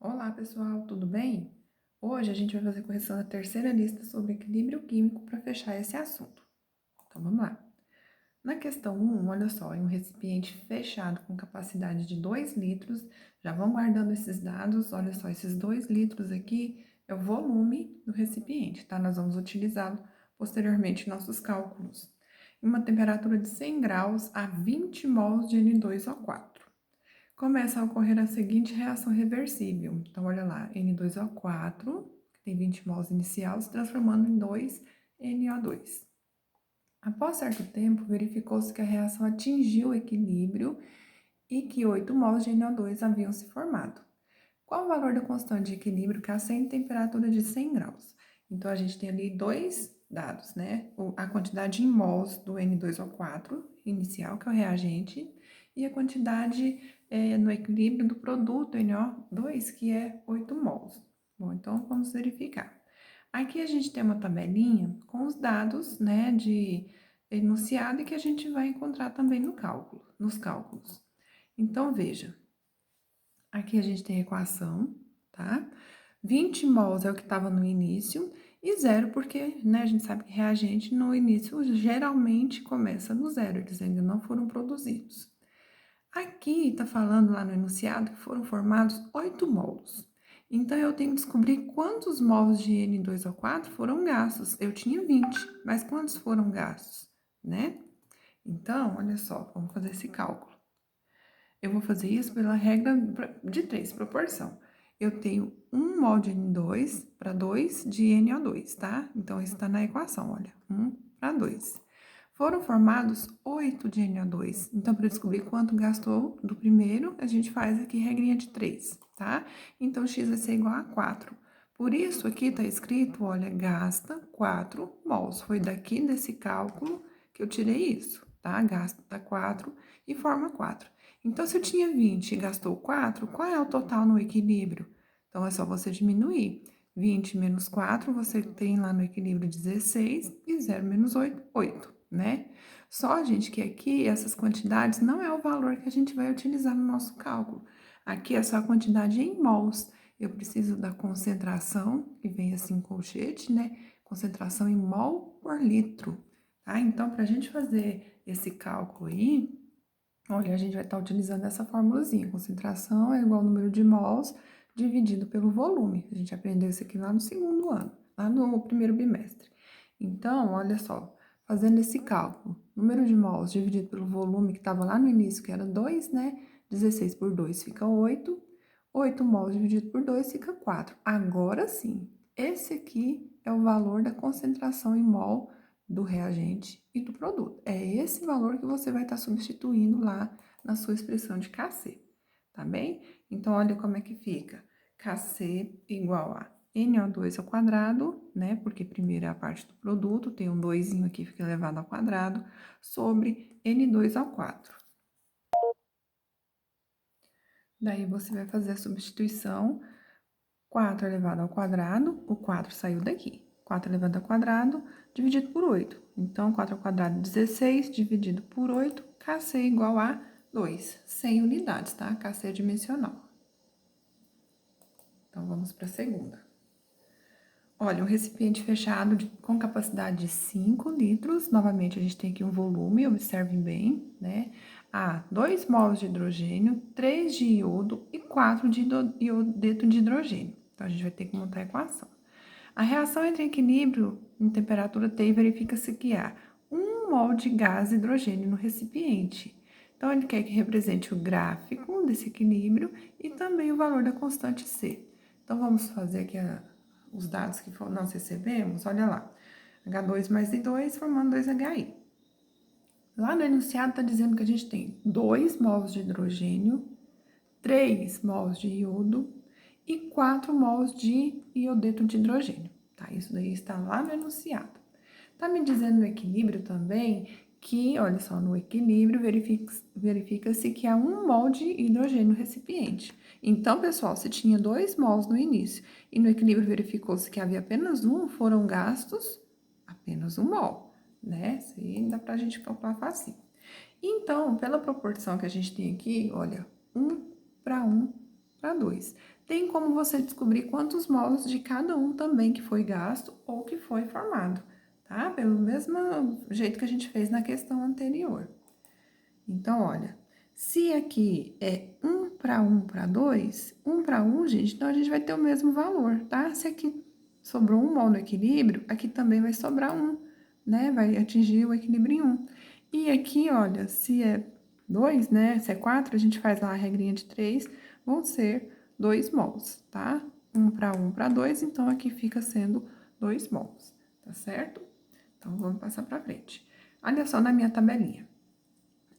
Olá pessoal, tudo bem? Hoje a gente vai fazer a correção da terceira lista sobre equilíbrio químico para fechar esse assunto. Então vamos lá. Na questão 1, olha só, em um recipiente fechado com capacidade de 2 litros, já vão guardando esses dados, olha só, esses 2 litros aqui é o volume do recipiente, tá? Nós vamos utilizá-lo posteriormente em nossos cálculos. Em uma temperatura de 100 graus a 20 mols de N2O4. Começa a ocorrer a seguinte reação reversível. Então, olha lá, N2O4, que tem 20 mols inicial, se transformando em 2NO2. Após certo tempo, verificou-se que a reação atingiu o equilíbrio e que 8 mols de NO2 haviam se formado. Qual o valor da constante de equilíbrio que acende temperatura de 100 graus? Então, a gente tem ali dois dados, né? A quantidade em mols do N2O4 inicial, que é o reagente, e a quantidade no equilíbrio do produto NO2, que é 8 mols. Bom, então, vamos verificar. Aqui a gente tem uma tabelinha com os dados, né, de enunciado e que a gente vai encontrar também nos cálculos. Então, veja, aqui a gente tem a equação, tá? 20 mols é o que estava no início e zero porque, né, a gente sabe que reagente no início geralmente começa no zero, eles ainda não foram produzidos. Aqui está falando lá no enunciado que foram formados 8 mols. Então, eu tenho que descobrir quantos mols de N2O4 foram gastos. Eu tinha 20, mas quantos foram gastos, né? Então, olha só, vamos fazer esse cálculo. Eu vou fazer isso pela regra de 3, proporção. Eu tenho 1 mol de N2 para 2 de NO2, tá? Então, isso está na equação, olha, 1 para 2. Foram formados 8 de NO2. Então, para descobrir quanto gastou do primeiro, a gente faz aqui regrinha de 3, tá? Então, x vai ser igual a 4. Por isso, aqui está escrito, olha, gasta 4 mols. Foi daqui desse cálculo que eu tirei isso, tá? Gasta 4 e forma 4. Então, se eu tinha 20 e gastou 4, qual é o total no equilíbrio? Então, é só você diminuir. 20 menos 4, você tem lá no equilíbrio 16 e 0 menos 8, 8, né? Só, gente, que aqui essas quantidades não é o valor que a gente vai utilizar no nosso cálculo. Aqui é só a quantidade em mols. Eu preciso da concentração, que vem assim colchete, né? Concentração em mol por litro, tá? Então, para a gente fazer esse cálculo aí, olha, a gente vai estar utilizando essa formulazinha. Concentração é igual ao número de mols dividido pelo volume. A gente aprendeu isso aqui lá no segundo ano, lá no primeiro bimestre. Então, olha só, fazendo esse cálculo, número de mols dividido pelo volume que estava lá no início, que era 2, né? 16 por 2 fica 8. 8 mols dividido por 2 fica 4. Agora sim, esse aqui é o valor da concentração em mol do reagente e do produto. É esse valor que você vai estar substituindo lá na sua expressão de Kc, tá bem? Então, olha como é que fica. Kc igual a NO2 ao quadrado, né? Porque primeiro é a parte do produto, tem um 2 aqui, fica elevado ao quadrado, sobre N2 ao 4. Daí, você vai fazer a substituição, 4 elevado ao quadrado, o 4 saiu daqui. 4 elevado ao quadrado, dividido por 8. Então, 4 ao quadrado, 16, dividido por 8, Kc igual a 2, 100 unidades, tá? Kc é dimensional. Então, vamos para a segunda. Olha, um recipiente fechado com capacidade de 5 litros. Novamente, a gente tem aqui um volume, observem bem, né? 2 mols de hidrogênio, 3 de iodo e 4 de iodeto de hidrogênio. Então, a gente vai ter que montar a equação. A reação entra em equilíbrio em temperatura T e verifica-se que há 1 mol de gás hidrogênio no recipiente. Então, ele quer que represente o gráfico desse equilíbrio e também o valor da constante C. Então, vamos fazer aqui os dados que nós recebemos. Olha lá, H2 mais I2 formando 2HI. Lá no enunciado está dizendo que a gente tem 2 mols de hidrogênio, 3 mols de iodo e 4 mols de iodeto de hidrogênio, tá? Isso daí está lá no enunciado. Tá me dizendo no equilíbrio também que, olha só, no equilíbrio verifica-se que há 1 mol de hidrogênio no recipiente. Então, pessoal, se tinha 2 mols no início e no equilíbrio verificou-se que havia apenas 1, foram gastos apenas 1 mol, né? Isso aí dá pra gente calcular fácil. Então, pela proporção que a gente tem aqui, olha, 1 para 1 para 2. tem como você descobrir quantos mols de cada um também que foi gasto ou que foi formado, tá? Pelo mesmo jeito que a gente fez na questão anterior. Então, olha, se aqui é 1 para 1 para 2, 1 para 1, gente, então a gente vai ter o mesmo valor, tá? Se aqui sobrou 1 mol no equilíbrio, aqui também vai sobrar 1, né? Vai atingir o equilíbrio em 1. E aqui, olha, se é 2, né? Se é 4, a gente faz lá a regrinha de 3, vão ser 2 mols, tá? 1 para 2, então aqui fica sendo 2 mols, tá certo? Então, vamos passar para frente. Olha só na minha tabelinha.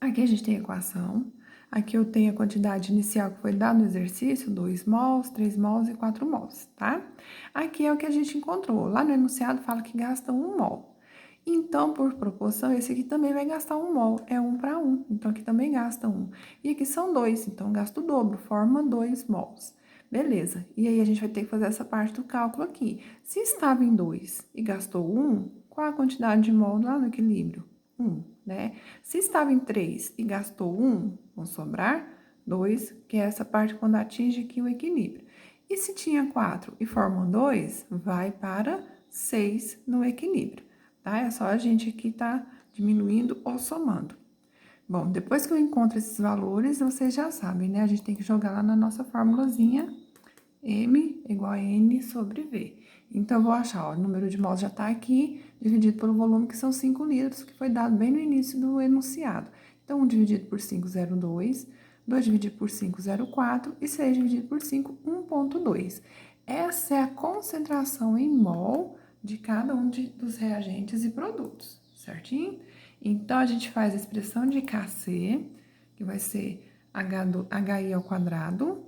Aqui a gente tem a equação, aqui eu tenho a quantidade inicial que foi dada no exercício, 2 mols, 3 mols e 4 mols, tá? Aqui é o que a gente encontrou, lá no enunciado fala que gasta 1 mol. Então, por proporção, esse aqui também vai gastar 1 mol, é 1 para 1, então aqui também gasta 1. E aqui são 2, então gasta o dobro, forma 2 mols. Beleza, e aí a gente vai ter que fazer essa parte do cálculo aqui. Se estava em 2 e gastou 1, qual a quantidade de mol lá no equilíbrio? 1, né? Se estava em 3 e gastou 1, vão sobrar 2, que é essa parte quando atinge aqui o equilíbrio. E se tinha 4 e formam 2, vai para 6 no equilíbrio, tá? É só a gente aqui tá diminuindo ou somando. Bom, depois que eu encontro esses valores, vocês já sabem, né? A gente tem que jogar lá na nossa formulazinha M igual a N sobre V. Então, eu vou achar, ó, o número de mols já está aqui, dividido pelo volume, que são 5 litros, que foi dado bem no início do enunciado. Então, 1 dividido por 5, 0,2, 2 dividido por 5, 0,4 e 6 dividido por 5, 1,2. Essa é a concentração em mol de cada um dos reagentes e produtos, certinho? Então, a gente faz a expressão de Kc, que vai ser HI ao quadrado,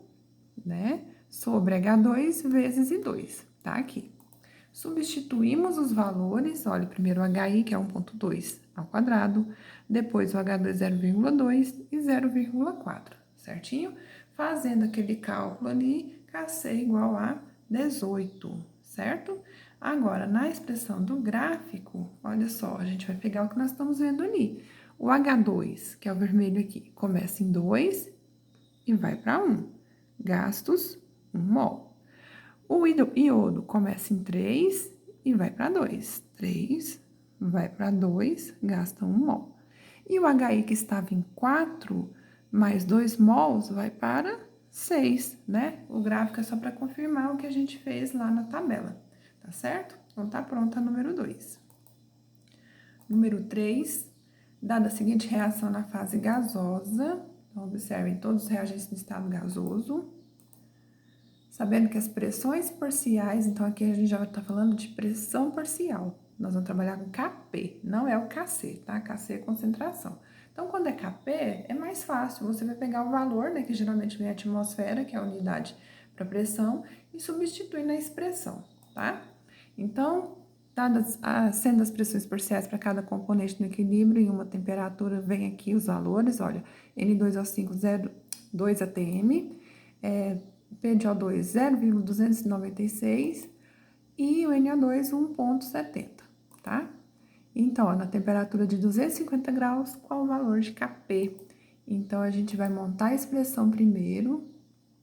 né? Sobre H2 vezes I2, tá aqui. Substituímos os valores, olha, primeiro o HI, que é 1,2 ao quadrado, depois o H2, 0,2 e 0,4, certinho? Fazendo aquele cálculo ali, Kc igual a 18, certo? Agora, na expressão do gráfico, olha só, a gente vai pegar o que nós estamos vendo ali. O H2, que é o vermelho aqui, começa em 2 e vai para 1. Gastos, 1 mol. O iodo começa em 3 e vai para 2. 3, vai para 2, gasta 1 mol. E o HI que estava em 4, mais 2 mols, vai para 6, né? O gráfico é só para confirmar o que a gente fez lá na tabela, tá certo? Então, tá pronta a número 2. Número 3, dada a seguinte reação na fase gasosa, então, observem todos os reagentes no estado gasoso. Sabendo que as pressões parciais, então aqui a gente já vai estar falando de pressão parcial. Nós vamos trabalhar com Kp, não é o Kc, tá? Kc é concentração. Então, quando é Kp, é mais fácil. Você vai pegar o valor, né, que geralmente vem a atmosfera, que é a unidade para pressão, e substituir na expressão, tá? Então, sendo as pressões parciais para cada componente no equilíbrio em uma temperatura, vem aqui os valores, olha, N2O5, 2 atm, P de O2, 0,296 e o NO2, 1,70, tá? Então, ó, na temperatura de 250 graus, qual o valor de Kp? Então, a gente vai montar a expressão primeiro.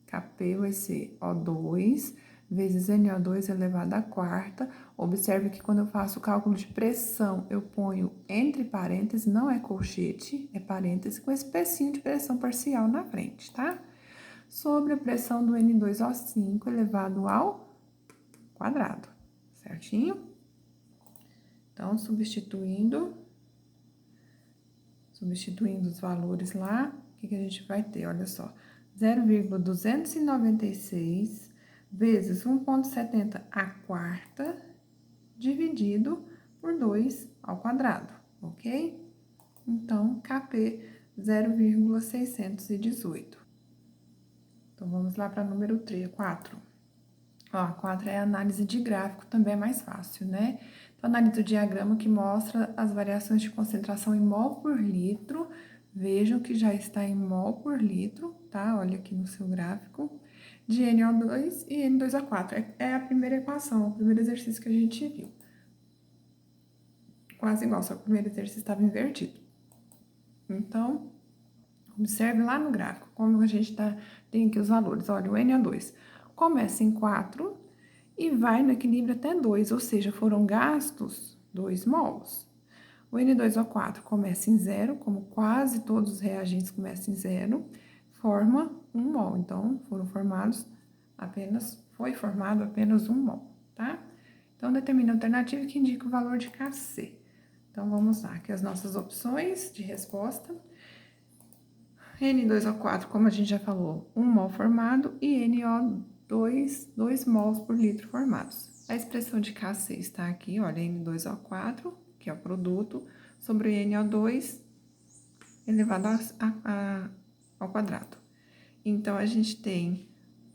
Kp vai ser O2 vezes NO2 elevado à quarta. Observe que quando eu faço o cálculo de pressão, eu ponho entre parênteses, não é colchete, é parênteses, com esse pecinho de pressão parcial na frente, tá? Sobre a pressão do N2O5 elevado ao quadrado, certinho? Então, substituindo os valores lá, o que a gente vai ter? Olha só, 0,296 vezes 1,70 à quarta, dividido por 2 ao quadrado, ok? Então, Kp 0,618. Então, vamos lá para número 3, 4. Ó, 4 é a análise de gráfico, também é mais fácil, né? Então, analisa o diagrama que mostra as variações de concentração em mol por litro. Vejam que já está em mol por litro, tá? Olha aqui no seu gráfico. De NO2 e N2O4. É a primeira equação, o primeiro exercício que a gente viu. Quase igual, só que o primeiro exercício estava invertido. Então, observe lá no gráfico como a gente tem aqui os valores. Olha, o NO2. começa em 4 e vai no equilíbrio até 2, ou seja, foram gastos 2 mols. O N2O4 começa em 0, como quase todos os reagentes começam em 0, forma 1 mol. Então, foi formado apenas 1 mol, tá? Então, determina a alternativa que indica o valor de Kc. Então, vamos lá, aqui as nossas opções de resposta. N2O4, como a gente já falou, 1 mol formado, e NO2, 2 mols por litro formados. A expressão de Kc está aqui, olha, N2O4, que é o produto, sobre o NO2 elevado ao quadrado. Então, a gente tem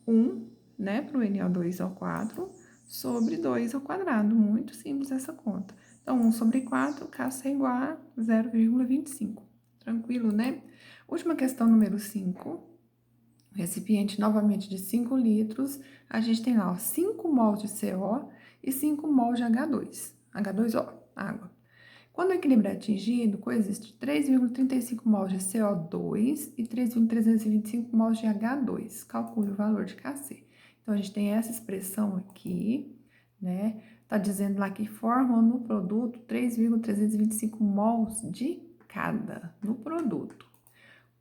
1, né, para o NO2O4, sobre 2 ao quadrado. Muito simples essa conta. Então, 1 sobre 4, Kc é igual a 0,25. Tranquilo, né? Última questão, número 5. Recipiente novamente de 5 litros. A gente tem lá, ó, 5 mols de CO e 5 mols de H2. H2O, água. Quando o equilíbrio é atingido, coexiste 3,35 mols de CO2 e 3,325 mols de H2. Calcule o valor de Kc. Então, a gente tem essa expressão aqui, né? Tá dizendo lá que formam no produto 3,325 mols de cada no produto.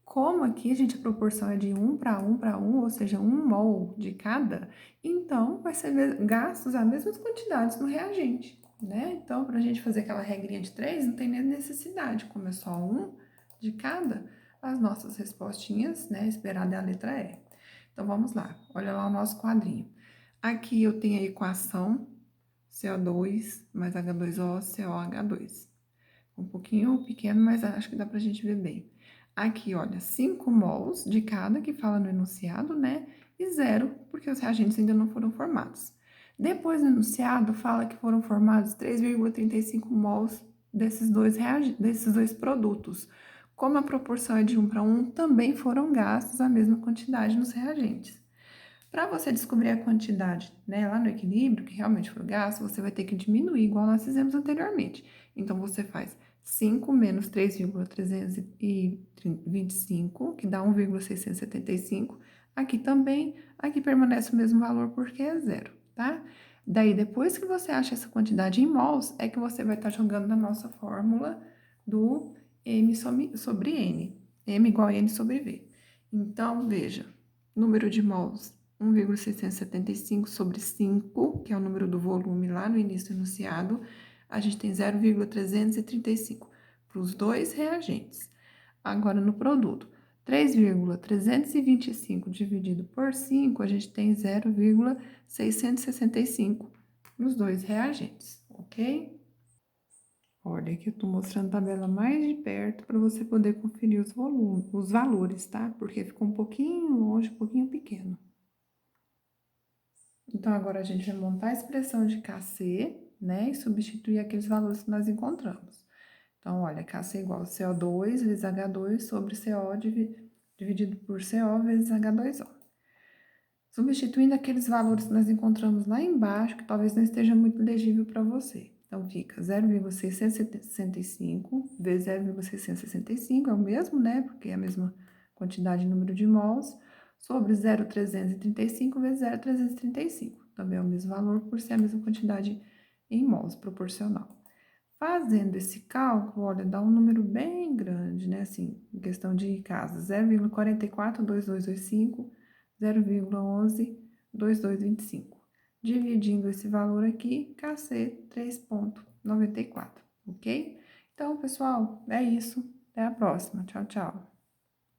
Como aqui, gente, a proporção é de 1 para 1 para 1, ou seja, 1 mol de cada, então vai ser gastos as mesmas quantidades no reagente, né? Então, para a gente fazer aquela regrinha de 3, não tem nem necessidade, como é só 1 de cada, as nossas respostinhas, né, esperada é a letra E. Então, vamos lá, olha lá o nosso quadrinho. Aqui eu tenho a equação CO2 mais H2O, COH2. Um pouquinho pequeno, mas acho que dá pra gente ver bem. Aqui, olha, 5 mols de cada, que fala no enunciado, né? E 0, porque os reagentes ainda não foram formados. Depois, no enunciado, fala que foram formados 3,35 mols desses dois produtos. Como a proporção é de 1 para 1, também foram gastos a mesma quantidade nos reagentes. Para você descobrir a quantidade, né, lá no equilíbrio, que realmente foi gasto, você vai ter que diminuir, igual nós fizemos anteriormente. Então, você faz 5 menos 3,325, que dá 1,675. Aqui também, aqui permanece o mesmo valor porque é zero, tá? Daí, depois que você acha essa quantidade em mols, é que você vai estar jogando na nossa fórmula do M sobre N. M igual a N sobre V. Então, veja, número de mols 1,675 sobre 5, que é o número do volume lá no início do enunciado, a gente tem 0,335 para os dois reagentes. Agora, no produto, 3,325 dividido por 5, a gente tem 0,665 nos dois reagentes, ok? Olha, aqui eu estou mostrando a tabela mais de perto para você poder conferir os valores, tá? Porque ficou um pouquinho longe, um pouquinho pequeno. Então, agora a gente vai montar a expressão de Kc, né, e substituir aqueles valores que nós encontramos. Então, olha, Kc é igual a CO2 vezes H2 sobre CO dividido por CO vezes H2O. Substituindo aqueles valores que nós encontramos lá embaixo, que talvez não esteja muito legível para você. Então, fica 0,665 vezes 0,665, é o mesmo, né, porque é a mesma quantidade de número de mols, sobre 0,335 vezes 0,335. Também é o mesmo valor, por ser a mesma quantidade em mols, proporcional. Fazendo esse cálculo, olha, dá um número bem grande, né? Assim, em questão de casas, 0,442225, 0,112225. Dividindo esse valor aqui, Kc 3,94, ok? Então, pessoal, é isso. Até a próxima. Tchau, tchau.